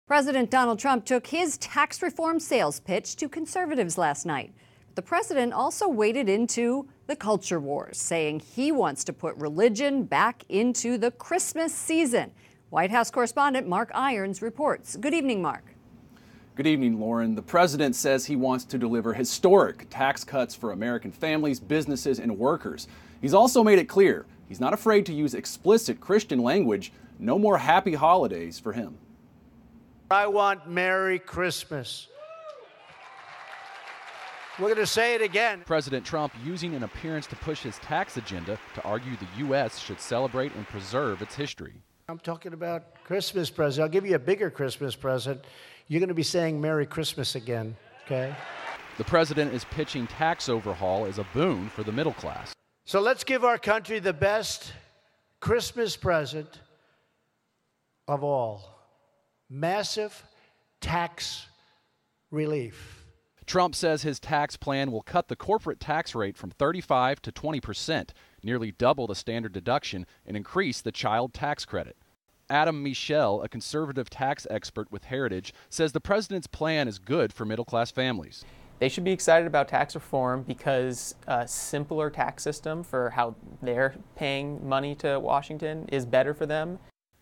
President Donald Trump took his tax reform sales pitch to conservatives last night. The president also waded into the culture wars, saying he wants to put religion back into the Christmas season. White House correspondent Mark Irons reports. Good evening, Mark. Good evening, Lauren. The president says he wants to deliver historic tax cuts for American families, businesses, and workers. He's also made it clear he's not afraid to use explicit Christian language. No more happy holidays for him. I want Merry Christmas. We're going to say it again. President Trump using an appearance to push his tax agenda to argue the U.S. should celebrate and preserve its history. I'm talking about Christmas present. I'll give you a bigger Christmas present. You're going to be saying Merry Christmas again, okay? The president is pitching tax overhaul as a boon for the middle class. So let's give our country the best Christmas present of all. Massive tax relief. Trump says his tax plan will cut the corporate tax rate from 35% to 20%, nearly double the standard deduction, and increase the child tax credit. Adam Michel, a conservative tax expert with Heritage, says the president's plan is good for middle-class families. They should be excited about tax reform because a simpler tax system for how they're paying money to Washington is better for them.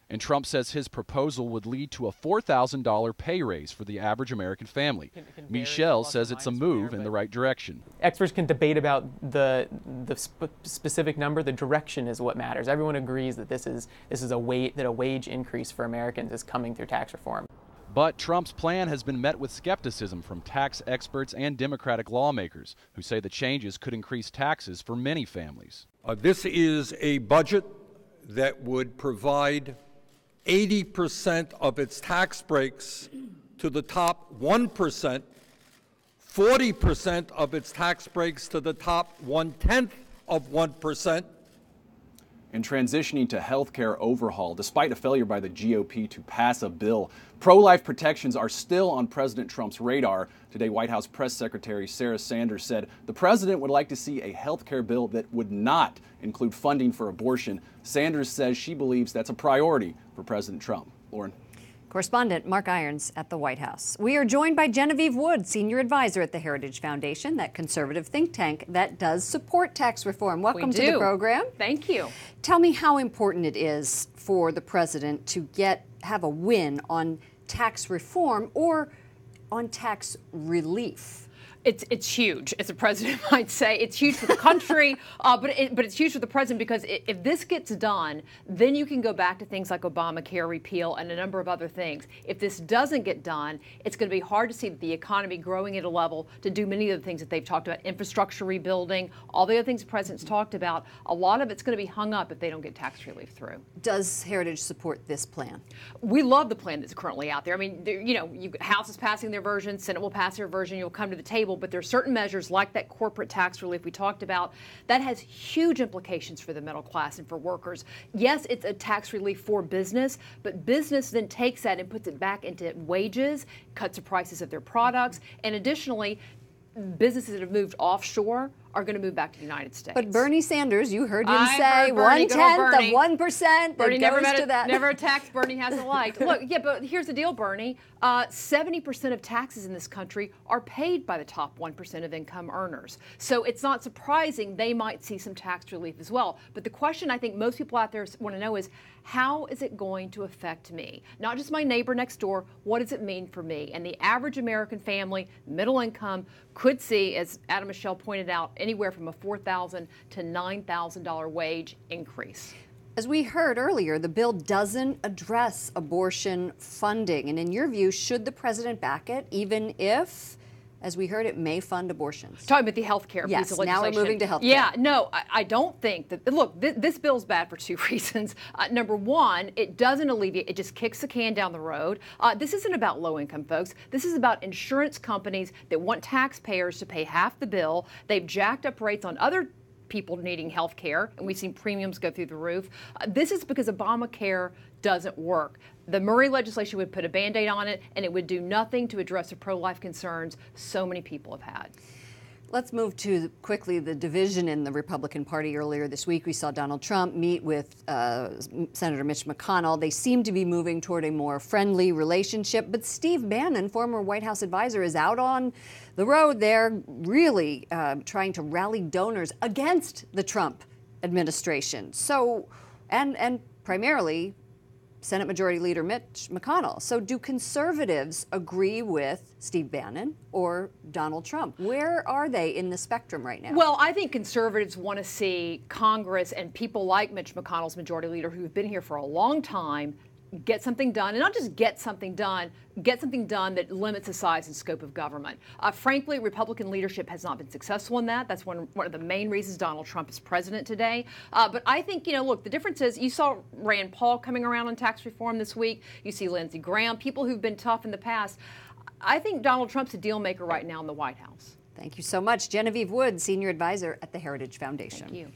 And Trump says his proposal would lead to a $4,000 pay raise for the average American family. Michel says it's a move in the right direction. Experts can debate about the specific number. The direction is what matters. Everyone agrees that this is a wage increase for Americans is coming through tax reform. But Trump's plan has been met with skepticism from tax experts and Democratic lawmakers who say the changes could increase taxes for many families. This is a budget that would provide 80% of its tax breaks to the top 1%, 40% of its tax breaks to the top 1/10 of 1%. And transitioning to health care overhaul, despite a failure by the GOP to pass a bill, pro-life protections are still on President Trump's radar. Today, White House Press Secretary Sarah Sanders said the president would like to see a health care bill that would not include funding for abortion. Sanders says she believes that's a priority for President Trump. Lauren. Correspondent Mark Irons at the White House. We are joined by Genevieve Wood, senior advisor at the Heritage Foundation, that conservative think tank that does support tax reform. Welcome to the program. Thank you. Tell me how important it is for the president to have a win on tax reform or on tax relief. It's huge, as the president might say. It's huge for the country, but it's huge for the president because if this gets done, then you can go back to things like Obamacare repeal and a number of other things. If this doesn't get done, it's going to be hard to see the economy growing at a level to do many of the things that they've talked about, infrastructure rebuilding, all the other things the president's talked about. A lot of it's going to be hung up if they don't get tax relief through. Does Heritage support this plan? We love the plan that's currently out there. I mean, House is passing their version, Senate will pass their version, you'll come to the table. But there are certain measures like that corporate tax relief we talked about that has huge implications for the middle class and for workers. Yes, it's a tax relief for business, but business then takes that and puts it back into wages, cuts the prices of their products, and additionally, businesses that have moved offshore are going to move back to the United States. But Bernie Sanders, you heard him say 1/10 of 1%. Bernie never never a tax Bernie hasn't liked. Look, yeah, but here's the deal, Bernie. 70% of taxes in this country are paid by the top 1% of income earners. So it's not surprising they might see some tax relief as well. But the question I think most people out there want to know is, how is it going to affect me? Not just my neighbor next door, what does it mean for me? And the average American family, middle income, could see, as Adam Michel pointed out, anywhere from a $4,000 to $9,000 wage increase. As we heard earlier, the bill doesn't address abortion funding. And in your view, should the president back it, even if, as we heard, it may fund abortions? Talking about the health care piece of legislation. Now we're moving to health care. Yeah, no, I don't think that. Look, this bill's bad for two reasons. Number one, it doesn't alleviate, it just kicks the can down the road. This isn't about low-income folks. This is about insurance companies that want taxpayers to pay half the bill. They've jacked up rates on other people needing health care, and we've seen premiums go through the roof. This is because Obamacare doesn't work. The Murray legislation would put a Band-Aid on it, and it would do nothing to address the pro-life concerns so many people have had. Let's move to quickly the division in the Republican Party. Earlier this week, we saw Donald Trump meet with Senator Mitch McConnell. They seem to be moving toward a more friendly relationship. But Steve Bannon, former White House advisor, is out on the road there, really trying to rally donors against the Trump administration. So, and primarily Senate Majority Leader Mitch McConnell. So do conservatives agree with Steve Bannon or Donald Trump? Where are they in the spectrum right now? Well, I think conservatives want to see Congress and people like Mitch McConnell's Majority Leader, who have been here for a long time, get something done, and not just get something done that limits the size and scope of government. Frankly, Republican leadership has not been successful in that. That's one of the main reasons Donald Trump is president today. But I think, look, the difference is you saw Rand Paul coming around on tax reform this week. You see Lindsey Graham, people who've been tough in the past. I think Donald Trump's a deal maker right now in the White House. Thank you so much. Genevieve Wood, Senior Advisor at the Heritage Foundation. Thank you.